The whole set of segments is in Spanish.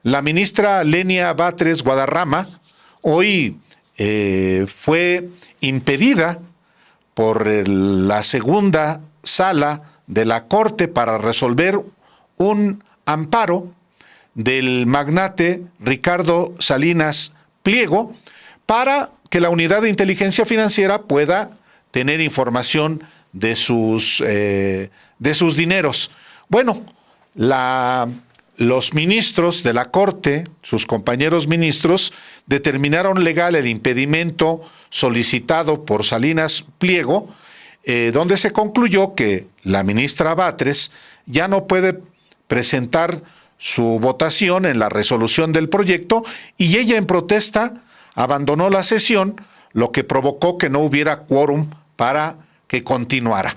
La ministra Lenia Batres Guadarrama hoy fue impedida por la segunda sala de la Corte para resolver un amparo del magnate Ricardo Salinas Pliego para que la Unidad de Inteligencia Financiera pueda tener información de sus dineros. Bueno, los ministros de la Corte, sus compañeros ministros, determinaron legal el impedimento solicitado por Salinas Pliego, donde se concluyó que la ministra Batres ya no puede presentar su votación en la resolución del proyecto y ella en protesta abandonó la sesión, lo que provocó que no hubiera quórum para que continuara.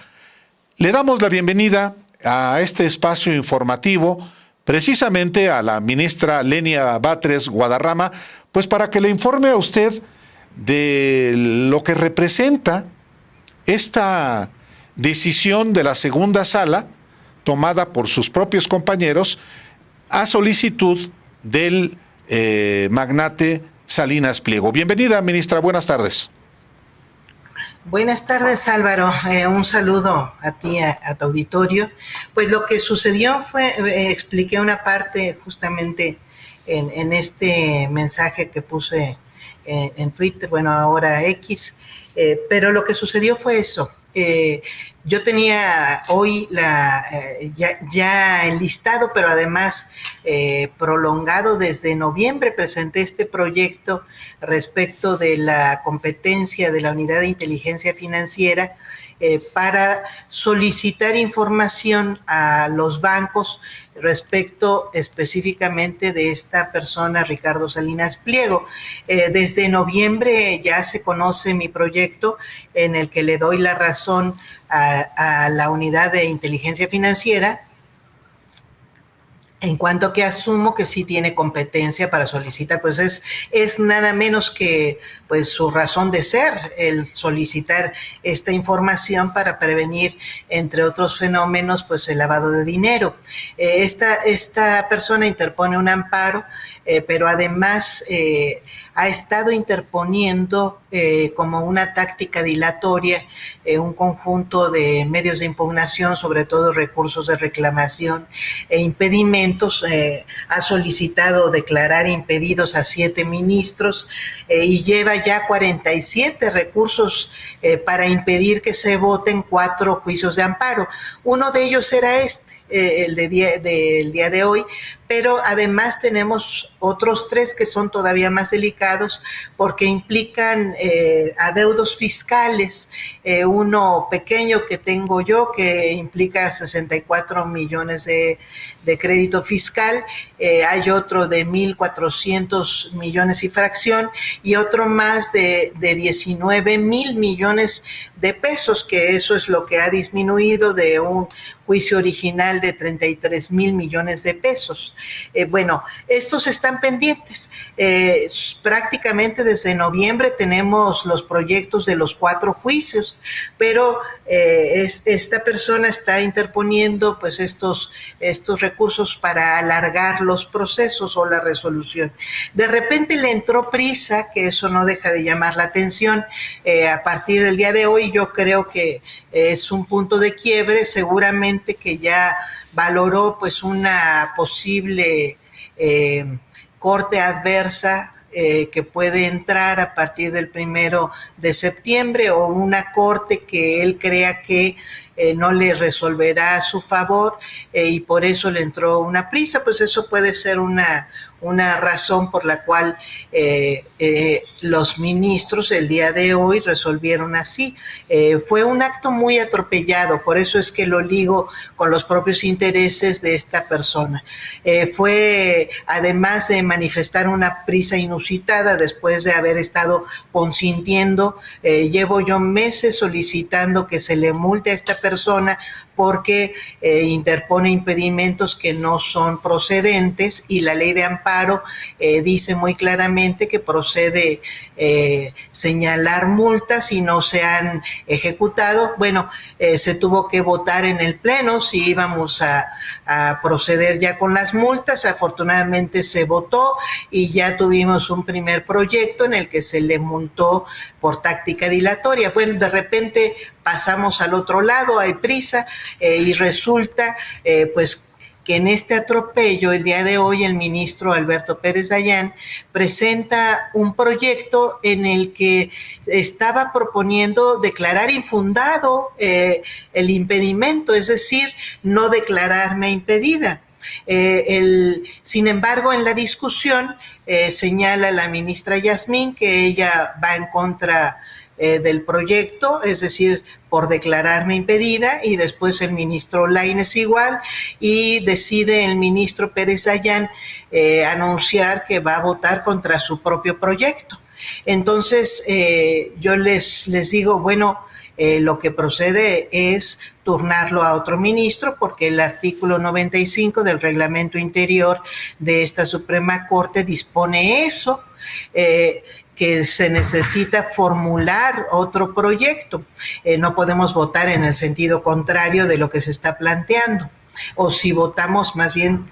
Le damos la bienvenida a este espacio informativo precisamente a la ministra Lenia Batres Guadarrama, pues para que le informe a usted de lo que representa esta decisión de la segunda sala tomada por sus propios compañeros a solicitud del magnate Salinas Pliego. Bienvenida, ministra, buenas tardes. Buenas tardes, Álvaro. Un saludo a ti, a tu auditorio. Pues lo que sucedió fue, expliqué una parte justamente en este mensaje que puse en Twitter, bueno, ahora X, pero lo que sucedió fue eso. Yo tenía hoy ya enlistado, pero además prolongado desde noviembre, presenté este proyecto respecto de la competencia de la Unidad de Inteligencia Financiera para solicitar información a los bancos respecto específicamente de esta persona, Ricardo Salinas Pliego. Desde noviembre ya se conoce mi proyecto en el que le doy la razón a la Unidad de Inteligencia Financiera en cuanto que asumo que sí tiene competencia para solicitar, pues es nada menos que pues su razón de ser, el solicitar esta información para prevenir, entre otros fenómenos, pues el lavado de dinero. Esta persona interpone un amparo, pero además ha estado interponiendo como una táctica dilatoria un conjunto de medios de impugnación, sobre todo recursos de reclamación e impedimentos. Ha solicitado declarar impedidos a 7 ministros y lleva ya 47 recursos para impedir que se voten 4 juicios de amparo. Uno de ellos era el del día de hoy, pero además tenemos otros 3 que son todavía más delicados porque implican adeudos fiscales. Uno pequeño que tengo yo que implica 64 millones de crédito fiscal, hay otro de 1,400 millones y fracción y otro más de 19,000 millones de pesos, que eso es lo que ha disminuido de un juicio original de 33,000 millones de pesos. Bueno, estos están pendientes. Prácticamente desde noviembre tenemos los proyectos de los 4 juicios, pero esta persona está interponiendo pues estos recursos para alargar los procesos o la resolución. De repente le entró prisa, que eso no deja de llamar la atención. A partir del día de hoy yo creo que es un punto de quiebre, seguramente que ya valoró pues una posible corte adversa que puede entrar a partir del 1 de septiembre o una corte que él crea que no le resolverá a su favor y por eso le entró una prisa. Pues eso puede ser una razón por la cual los ministros el día de hoy resolvieron así. Fue un acto muy atropellado, por eso es que lo ligo con los propios intereses de esta persona. Fue, además de manifestar una prisa inusitada después de haber estado consintiendo, llevo yo meses solicitando que se le multe a esta persona persona porque interpone impedimentos que no son procedentes, y la ley de amparo dice muy claramente que procede señalar multas y no se han ejecutado. Bueno, se tuvo que votar en el Pleno si íbamos a proceder ya con las multas. Afortunadamente se votó y ya tuvimos un primer proyecto en el que se le multó por táctica dilatoria. Bueno, de repente pasamos al otro lado, hay prisa, y resulta pues que en este atropello el día de hoy el ministro Alberto Pérez Dayán presenta un proyecto en el que estaba proponiendo declarar infundado el impedimento, es decir, no declararme impedida. Sin embargo, en la discusión señala la ministra Yasmín que ella va en contra del proyecto, es decir, por declararme impedida, y después el ministro Lainez igual, y decide el ministro Pérez Dayán anunciar que va a votar contra su propio proyecto. Entonces, yo les digo, bueno, lo que procede es turnarlo a otro ministro, porque el artículo 95 del reglamento interior de esta Suprema Corte dispone eso, que se necesita formular otro proyecto. No podemos votar en el sentido contrario de lo que se está planteando. O si votamos, más bien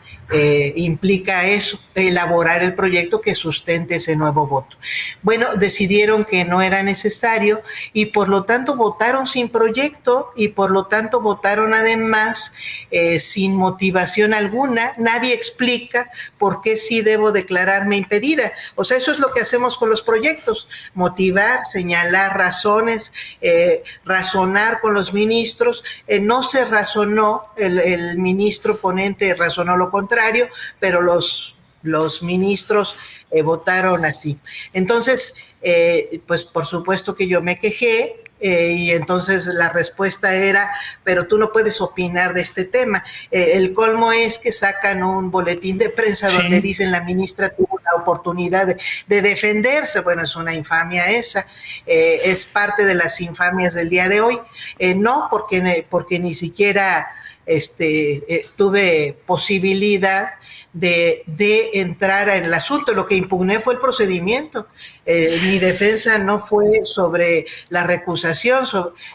implica eso, elaborar el proyecto que sustente ese nuevo voto. Bueno, decidieron que no era necesario y por lo tanto votaron sin proyecto, y por lo tanto votaron además sin motivación alguna. Nadie explica por qué sí debo declararme impedida. O sea, eso es lo que hacemos con los proyectos: motivar, señalar razones, razonar con los ministros. No se razonó, el ministro ponente razonó lo contrario, pero los ministros votaron así. Entonces, pues por supuesto que yo me quejé, y entonces la respuesta era: pero tú no puedes opinar de este tema. El colmo es que sacan un boletín de prensa donde dicen la ministra tuvo la oportunidad de defenderse. Bueno, es una infamia esa, es parte de las infamias del día de hoy. No, porque ni siquiera tuve posibilidad de entrar en el asunto. Lo que impugné fue el procedimiento. Mi defensa no fue sobre la recusación,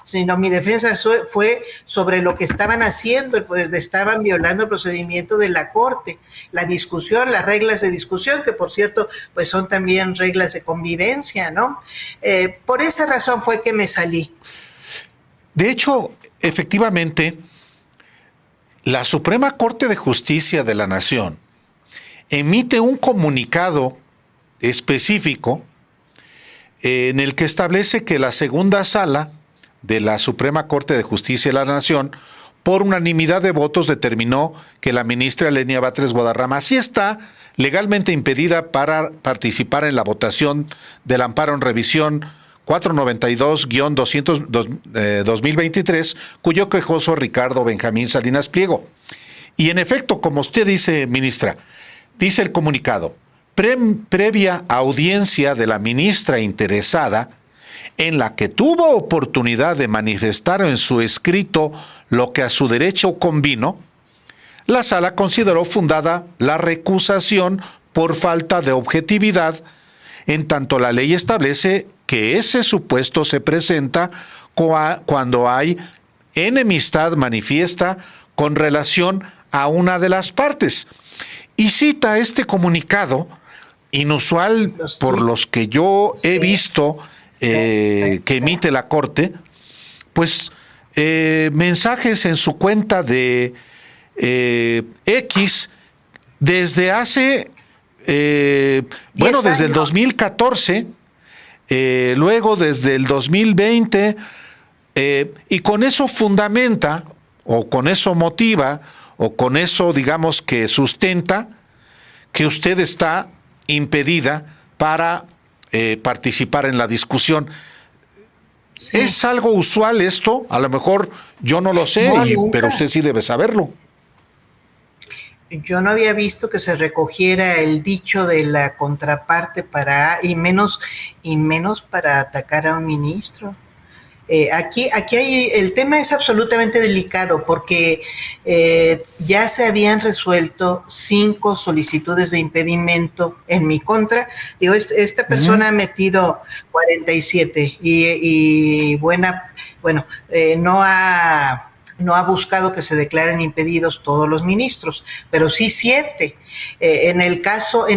sino mi defensa fue sobre lo que estaban haciendo, pues estaban violando el procedimiento de la Corte, la discusión, las reglas de discusión, que por cierto, pues son también reglas de convivencia, ¿no? Por esa razón fue que me salí. De hecho, efectivamente, la Suprema Corte de Justicia de la Nación emite un comunicado específico en el que establece que la segunda sala de la Suprema Corte de Justicia de la Nación, por unanimidad de votos, determinó que la ministra Lenia Batres Guadarrama sí está legalmente impedida para participar en la votación del amparo en revisión 492-2023, cuyo quejoso Ricardo Benjamín Salinas Pliego. Y en efecto, como usted dice, ministra, dice el comunicado: previa audiencia de la ministra interesada, en la que tuvo oportunidad de manifestar en su escrito lo que a su derecho convino, la sala consideró fundada la recusación por falta de objetividad, en tanto la ley establece que ese supuesto se presenta cuando hay enemistad manifiesta con relación a una de las partes. Y cita este comunicado, inusual por los que yo he visto que emite la Corte, pues mensajes en su cuenta de X desde hace, desde el 2014, luego desde el 2020, y con eso fundamenta, o con eso motiva, o con eso, digamos, que sustenta que usted está impedida para participar en la discusión. Sí. ¿Es algo usual esto? A lo mejor yo no lo sé, pero usted sí debe saberlo. Yo no había visto que se recogiera el dicho de la contraparte y menos para atacar a un ministro. Aquí el tema es absolutamente delicado porque ya se habían resuelto 5 solicitudes de impedimento en mi contra. Digo, esta persona ha metido 47 y no ha buscado que se declaren impedidos todos los ministros, pero sí 7. En el caso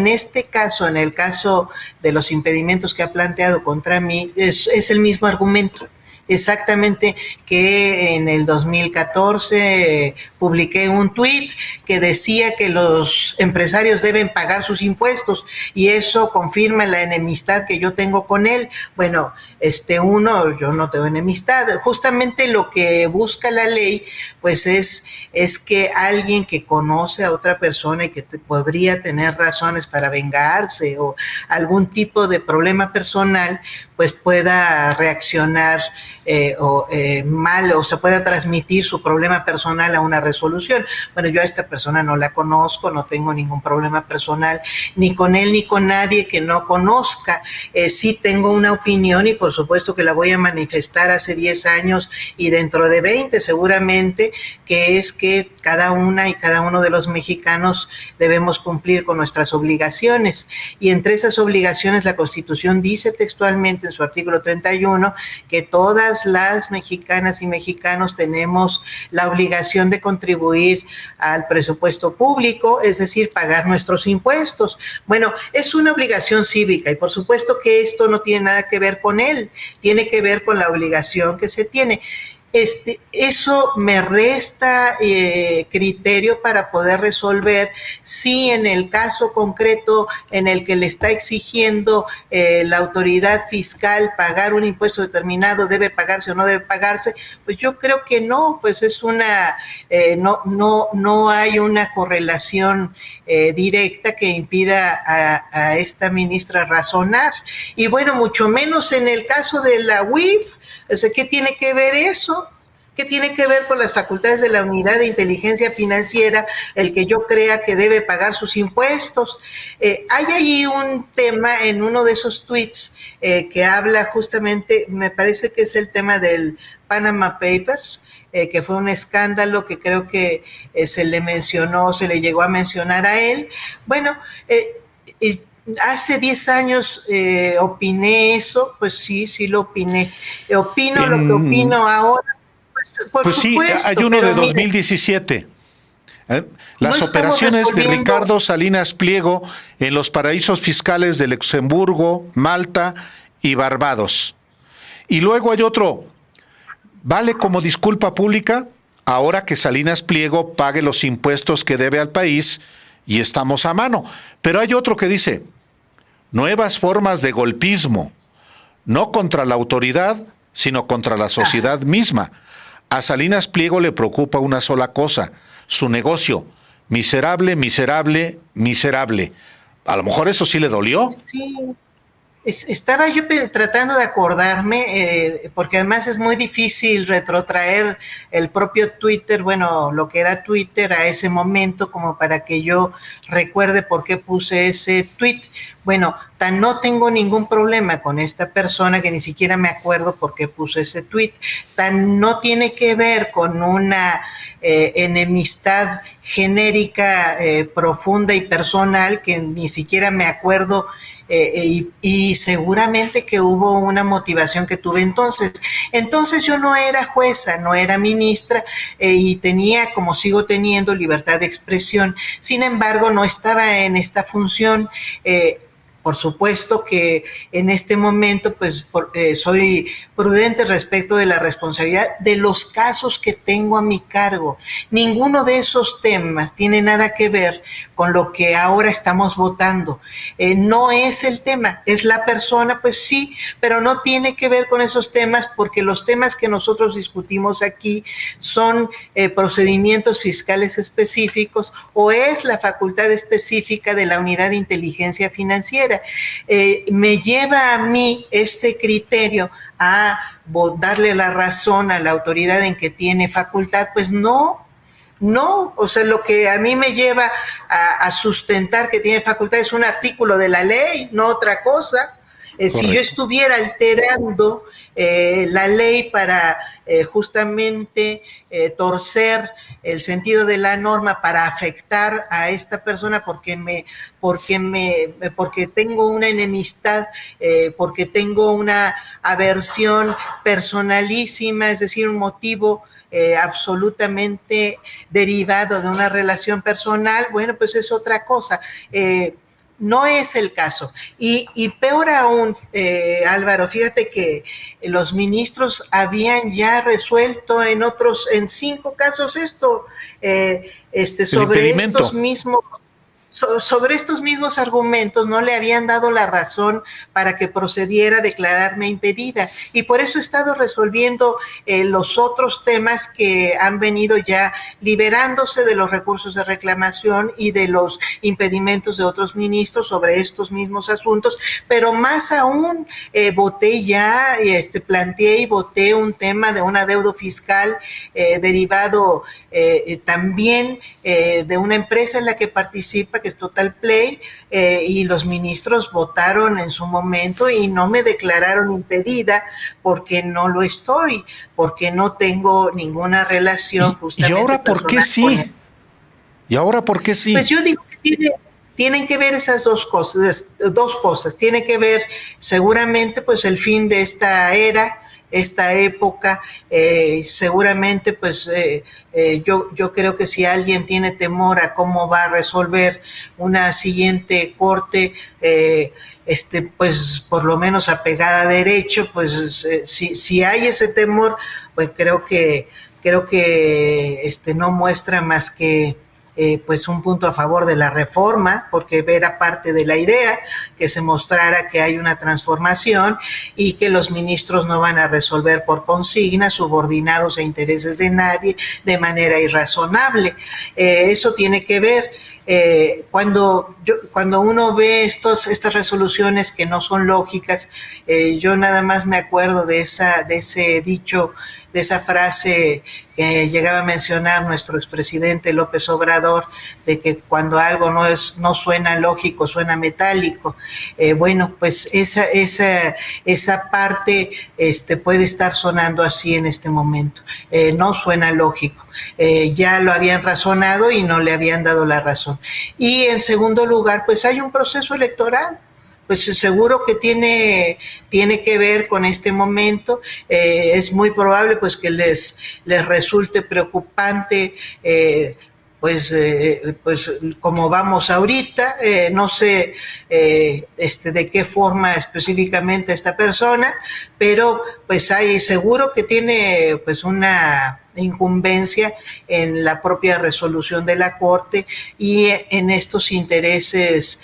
de los impedimentos que ha planteado contra mí, es el mismo argumento. Exactamente, que en el 2014 publiqué un tuit que decía que los empresarios deben pagar sus impuestos y eso confirma la enemistad que yo tengo con él. Bueno, yo no tengo enemistad. Justamente lo que busca la ley, pues es que alguien que conoce a otra persona y que podría tener razones para vengarse o algún tipo de problema personal, pues pueda reaccionar mal o se pueda transmitir su problema personal a una resolución. Bueno, yo a esta persona no la conozco, no tengo ningún problema personal ni con él ni con nadie que no conozca. Sí tengo una opinión y por supuesto que la voy a manifestar hace 10 años y dentro de 20 seguramente, que es que cada una y cada uno de los mexicanos debemos cumplir con nuestras obligaciones y entre esas obligaciones la Constitución dice textualmente en su artículo 31 que todas las mexicanas y mexicanos tenemos la obligación de contribuir al presupuesto público, es decir, pagar nuestros impuestos. Bueno, es una obligación cívica y por supuesto que esto no tiene nada que ver con él, tiene que ver con la obligación que se tiene. Eso me resta criterio para poder resolver si en el caso concreto en el que le está exigiendo la autoridad fiscal pagar un impuesto determinado debe pagarse o no debe pagarse. Pues yo creo que no, pues es no hay una correlación directa que impida a esta ministra razonar. Y bueno, mucho menos en el caso de la UIF. O sea, ¿qué tiene que ver eso? ¿Qué tiene que ver con las facultades de la Unidad de Inteligencia Financiera el que yo crea que debe pagar sus impuestos? Hay ahí un tema en uno de esos tweets que habla justamente, me parece que es el tema del Panama Papers, que fue un escándalo que creo que se le llegó a mencionar a él. Bueno, hace 10 años opiné eso, pues sí lo opiné. Opino lo que opino ahora. Pues sí, hay uno de 2017. Las operaciones de Ricardo Salinas Pliego en los paraísos fiscales de Luxemburgo, Malta y Barbados. Y luego hay otro, vale como disculpa pública ahora que Salinas Pliego pague los impuestos que debe al país y estamos a mano. Pero hay otro que dice, nuevas formas de golpismo, no contra la autoridad, sino contra la sociedad misma. A Salinas Pliego le preocupa una sola cosa, su negocio, miserable, miserable, miserable. A lo mejor eso sí le dolió. Sí. Estaba yo tratando de acordarme, porque además es muy difícil retrotraer el propio Twitter, bueno, lo que era Twitter a ese momento, como para que yo recuerde por qué puse ese tweet. Bueno, no tengo ningún problema con esta persona que ni siquiera me acuerdo por qué puse ese tweet. No tiene que ver con una enemistad genérica, profunda y personal que ni siquiera me acuerdo. Y seguramente que hubo una motivación que tuve entonces. Entonces yo no era jueza, no era ministra y tenía, como sigo teniendo, libertad de expresión. Sin embargo, no estaba en esta función. Por supuesto que en este momento pues soy prudente respecto de la responsabilidad de los casos que tengo a mi cargo. Ninguno de esos temas tiene nada que ver con lo que ahora estamos votando. No es el tema, es la persona, pues sí, pero no tiene que ver con esos temas porque los temas que nosotros discutimos aquí son procedimientos fiscales específicos o es la facultad específica de la Unidad de Inteligencia Financiera. Me lleva a mí este criterio a darle la razón a la autoridad en que tiene facultad, pues no, o sea, lo que a mí me lleva a sustentar que tiene facultad es un artículo de la ley, no otra cosa. Si yo estuviera alterando la ley para justamente torcer el sentido de la norma para afectar a esta persona porque tengo una enemistad, porque tengo una aversión personalísima, es decir, un motivo absolutamente derivado de una relación personal, bueno, pues es otra cosa. No es el caso. Y peor aún, Álvaro, fíjate que los ministros habían ya resuelto en 5 casos esto, sobre estos mismos argumentos no le habían dado la razón para que procediera a declararme impedida, y por eso he estado resolviendo los otros temas que han venido ya liberándose de los recursos de reclamación y de los impedimentos de otros ministros sobre estos mismos asuntos, pero más aún voté ya, planteé y voté un tema de un adeudo fiscal derivado también de una empresa en la que participa, que es Total Play, y los ministros votaron en su momento y no me declararon impedida porque no lo estoy, porque no tengo ninguna relación justamente. ¿Y ahora por qué sí? ¿Y ahora por qué sí? Pues yo digo que tienen que ver esas dos cosas. Tiene que ver seguramente pues el fin de esta era, esta época, seguramente pues yo creo que si alguien tiene temor a cómo va a resolver una siguiente corte, pues por lo menos apegada a derecho, pues si hay ese temor, pues creo que no muestra más que pues un punto a favor de la reforma, porque era parte de la idea que se mostrara que hay una transformación y que los ministros no van a resolver por consigna, subordinados a intereses de nadie, de manera irrazonable. Eso tiene que ver. Cuando uno ve estas resoluciones que no son lógicas, yo nada más me acuerdo de ese dicho, de esa frase que llegaba a mencionar nuestro expresidente López Obrador, de que cuando algo no suena lógico, suena metálico. Bueno, pues esa parte puede estar sonando así en este momento. No suena lógico. Ya lo habían razonado y no le habían dado la razón. Y en segundo lugar, pues hay un proceso electoral. Pues seguro que tiene que ver con este momento. Es muy probable pues que les resulte preocupante pues como vamos ahorita, no sé de qué forma específicamente esta persona, pero pues seguro que tiene pues una incumbencia en la propia resolución de la Corte y en estos intereses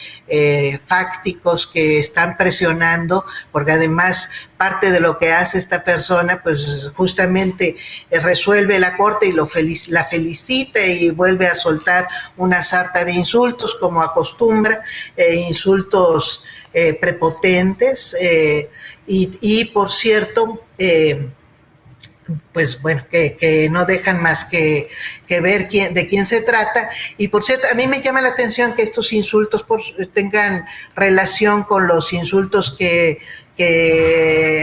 fácticos que están presionando, porque además parte de lo que hace esta persona pues justamente resuelve la Corte y la felicita y vuelve a soltar una sarta de insultos como acostumbra, insultos prepotentes y por cierto pues bueno, que no dejan más que ver de quién se trata. Y por cierto, a mí me llama la atención que estos insultos tengan relación con los insultos que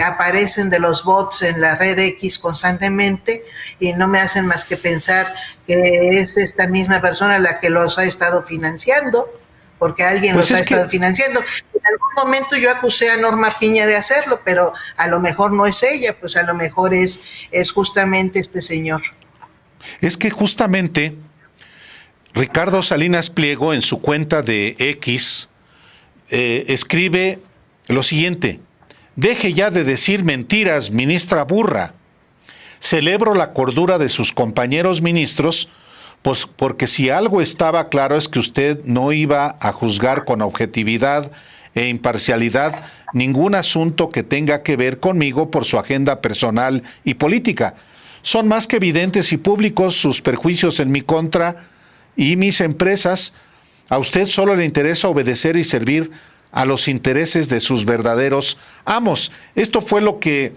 aparecen de los bots en la red X constantemente y no me hacen más que pensar que es esta misma persona la que los ha estado financiando, porque alguien pues los ha estado financiando. En algún momento yo acusé a Norma Piña de hacerlo, pero a lo mejor no es ella, pues a lo mejor es justamente este señor. Es que justamente Ricardo Salinas Pliego en su cuenta de X escribe lo siguiente: deje ya de decir mentiras, ministra burra. Celebro la cordura de sus compañeros ministros, pues porque si algo estaba claro es que usted no iba a juzgar con objetividad e imparcialidad ningún asunto que tenga que ver conmigo por su agenda personal y política. Son más que evidentes y públicos sus perjuicios en mi contra y mis empresas. A usted solo le interesa obedecer y servir a los intereses de sus verdaderos amos. Esto fue lo que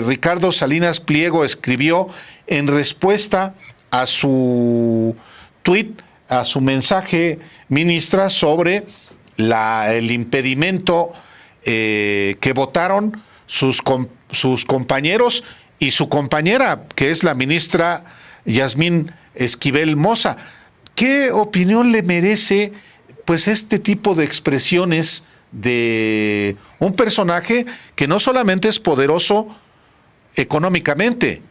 Ricardo Salinas Pliego escribió en respuesta a su tuit, a su mensaje, ministra, sobre el impedimento que votaron sus compañeros y su compañera, que es la ministra Yasmín Esquivel Moza. ¿Qué opinión le merece pues este tipo de expresiones de un personaje que no solamente es poderoso económicamente,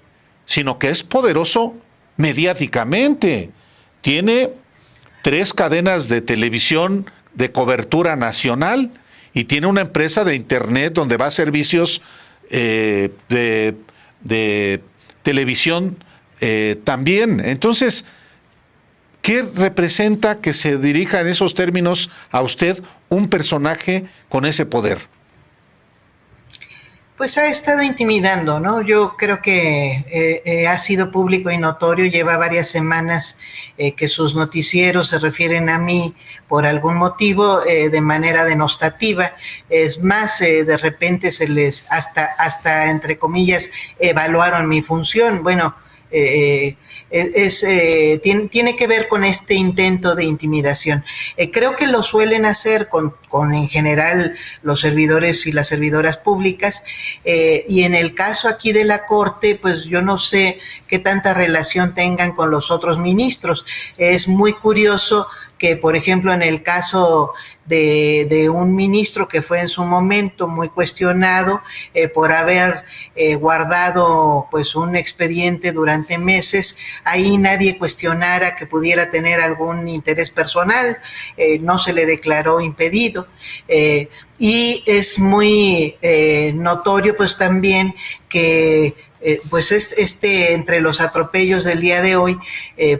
sino que es poderoso mediáticamente? Tiene 3 cadenas de televisión de cobertura nacional y tiene una empresa de internet donde va a servicios de televisión también. Entonces, ¿qué representa que se dirija en esos términos a usted un personaje con ese poder? Pues ha estado intimidando, ¿no? Yo creo que ha sido público y notorio, lleva varias semanas que sus noticieros se refieren a mí por algún motivo de manera denostativa. Es más, de repente se les, hasta entre comillas, evaluaron mi función. Bueno, tiene que ver con este intento de intimidación. Creo que lo suelen hacer con en general los servidores y las servidoras públicas, y en el caso aquí de la Corte, pues yo no sé qué tanta relación tengan con los otros ministros. Es muy curioso que, por ejemplo, en el caso de un ministro que fue en su momento muy cuestionado por haber guardado pues un expediente durante meses, ahí nadie cuestionara que pudiera tener algún interés personal, no se le declaró impedido. Y es muy notorio pues también que pues entre los atropellos del día de hoy,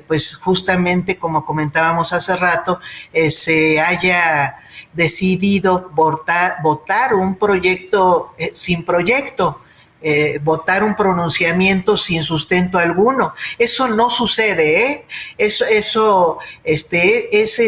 pues justamente como comentábamos hace rato, se haya decidido votar un proyecto sin proyecto, votar un pronunciamiento sin sustento alguno. Eso no sucede, ¿eh? Ese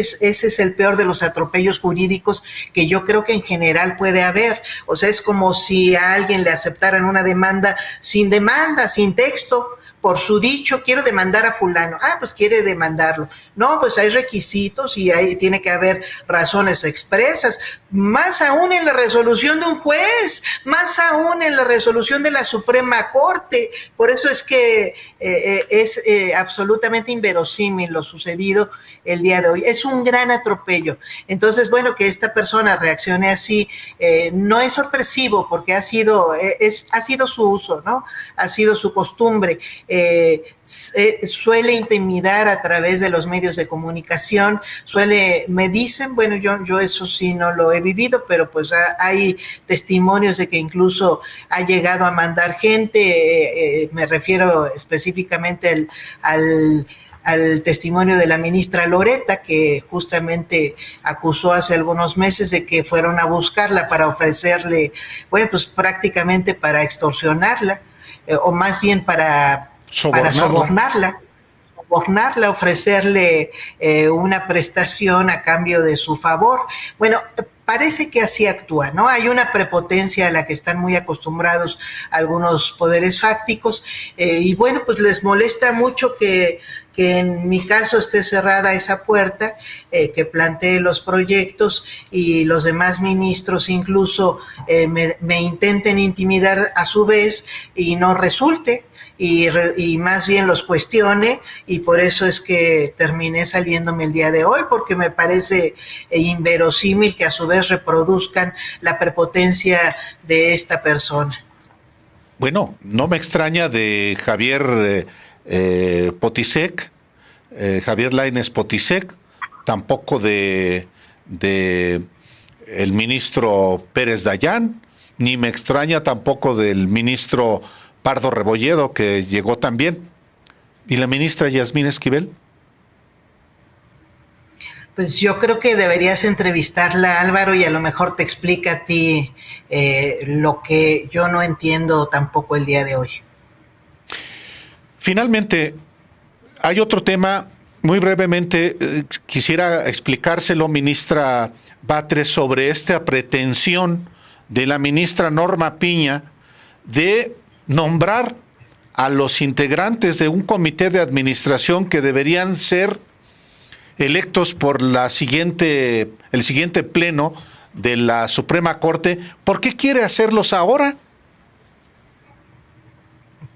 es el peor de los atropellos jurídicos que yo creo que en general puede haber. O sea, es como si a alguien le aceptaran una demanda, sin texto, por su dicho, quiero demandar a fulano. Ah, pues quiere demandarlo. No, pues hay requisitos y ahí tiene que haber razones expresas, más aún en la resolución de un juez, más aún en la resolución de la Suprema Corte. Por eso es que es absolutamente inverosímil lo sucedido el día de hoy. Es un gran atropello. Entonces, bueno, que esta persona reaccione así no es sorpresivo, porque ha sido su uso, ¿no? Ha sido su costumbre. Suele intimidar a través de los medios de comunicación, me dicen, bueno, yo eso sí no lo he vivido, pero pues hay testimonios de que incluso ha llegado a mandar gente, me refiero específicamente al testimonio de la ministra Loreta, que justamente acusó hace algunos meses de que fueron a buscarla para ofrecerle, bueno, pues prácticamente para extorsionarla, o más bien para sobornarla, ofrecerle una prestación a cambio de su favor. Bueno, parece que así actúa, ¿no? Hay una prepotencia a la que están muy acostumbrados algunos poderes fácticos, y bueno, pues les molesta mucho que en mi caso esté cerrada esa puerta, que plantee los proyectos y los demás ministros incluso me intenten intimidar a su vez y no resulte. Y más bien los cuestione, y por eso es que terminé saliéndome el día de hoy, porque me parece inverosímil que a su vez reproduzcan la prepotencia de esta persona. Bueno, no me extraña de Javier Potisek, Javier Lainez Potisek, tampoco de el ministro Pérez Dayán, ni me extraña tampoco del ministro Pardo Rebolledo, que llegó también. ¿Y la ministra Yasmín Esquivel? Pues yo creo que deberías entrevistarla, Álvaro, y a lo mejor te explica a ti lo que yo no entiendo tampoco el día de hoy. Finalmente, hay otro tema, muy brevemente, quisiera explicárselo, ministra Batres, sobre esta pretensión de la ministra Norma Piña de nombrar a los integrantes de un comité de administración que deberían ser electos por el siguiente pleno de la Suprema Corte, ¿por qué quiere hacerlos ahora?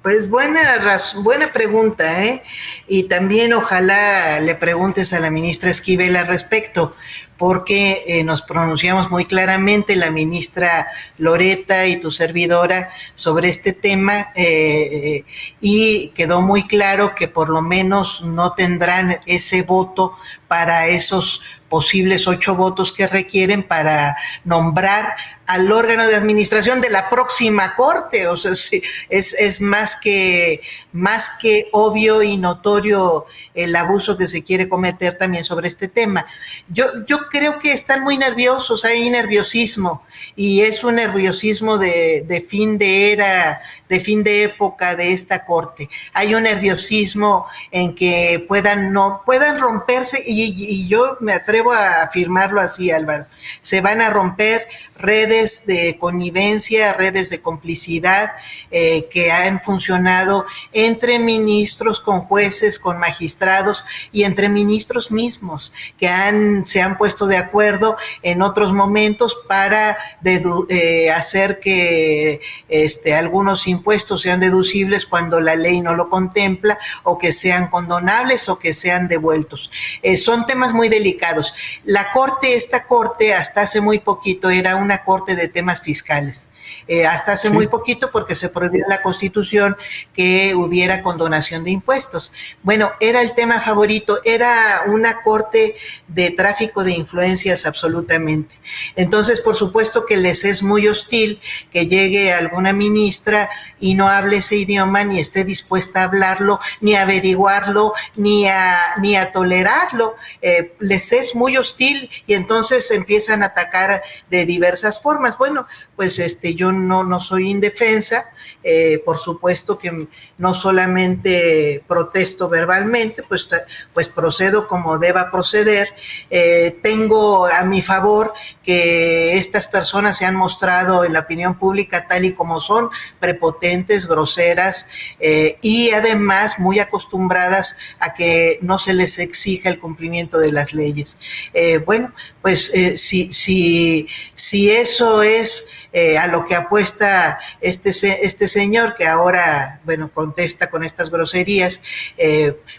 Pues buena pregunta, ¿eh? Y también ojalá le preguntes a la ministra Esquivel al respecto, porque nos pronunciamos muy claramente, la ministra Loreta y tu servidora, sobre este tema, y quedó muy claro que por lo menos no tendrán ese voto para esos posibles 8 votos que requieren para nombrar al órgano de administración de la próxima Corte. O sea, sí, es más que obvio y notorio el abuso que se quiere cometer también sobre este tema. Yo creo que están muy nerviosos, hay nerviosismo, y es un nerviosismo de fin de era, de fin de época de esta Corte. Hay un nerviosismo en que puedan romperse, y yo me atrevo a afirmarlo así, Álvaro, se van a romper redes de connivencia, redes de complicidad que han funcionado entre ministros, con jueces, con magistrados y entre ministros mismos, que se han puesto de acuerdo en otros momentos para hacer que algunos impuestos sean deducibles cuando la ley no lo contempla, o que sean condonables o que sean devueltos. Son temas muy delicados. Esta corte, hasta hace muy poquito, era una corte de temas fiscales. Hasta hace muy poquito, porque se prohibió en la Constitución que hubiera condonación de impuestos. Bueno, era el tema favorito, era una corte de tráfico de influencias absolutamente. Entonces, por supuesto que les es muy hostil que llegue alguna ministra y no hable ese idioma, ni esté dispuesta a hablarlo, ni a averiguarlo, ni a tolerarlo. Les es muy hostil, y entonces empiezan a atacar de diversas formas. Bueno, pues yo no soy indefensa, por supuesto que no solamente protesto verbalmente, pues procedo como deba proceder. Tengo a mi favor que estas personas se han mostrado en la opinión pública tal y como son, prepotentes, groseras, y además muy acostumbradas a que no se les exija el cumplimiento de las leyes. Bueno, pues si eso es a lo que apuesta este señor, que ahora, bueno, contesta con estas groserías,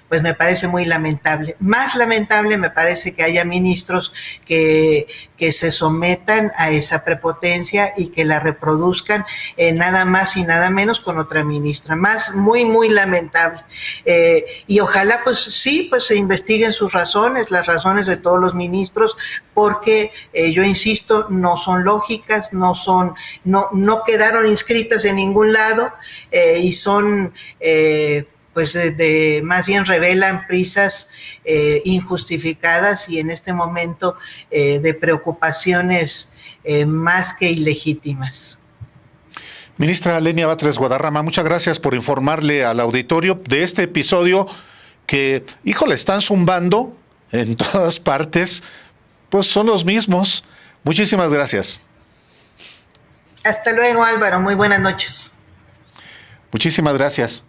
pues me parece muy lamentable. Más lamentable me parece que haya ministros que se sometan a esa prepotencia y que la reproduzcan, nada más y nada menos con otra ministra. Muy lamentable. Y ojalá, pues sí, pues se investiguen sus razones, las razones de todos los ministros, porque yo insisto, no son lógicas, no quedaron inscritas en ningún lado, y son pues más bien revelan prisas injustificadas, y en este momento de preocupaciones más que ilegítimas. Ministra Lenia Batres Guadarrama, muchas gracias por informarle al auditorio de este episodio que, híjole, están zumbando en todas partes, pues son los mismos. Muchísimas gracias. Hasta luego, Álvaro. Muy buenas noches. Muchísimas gracias.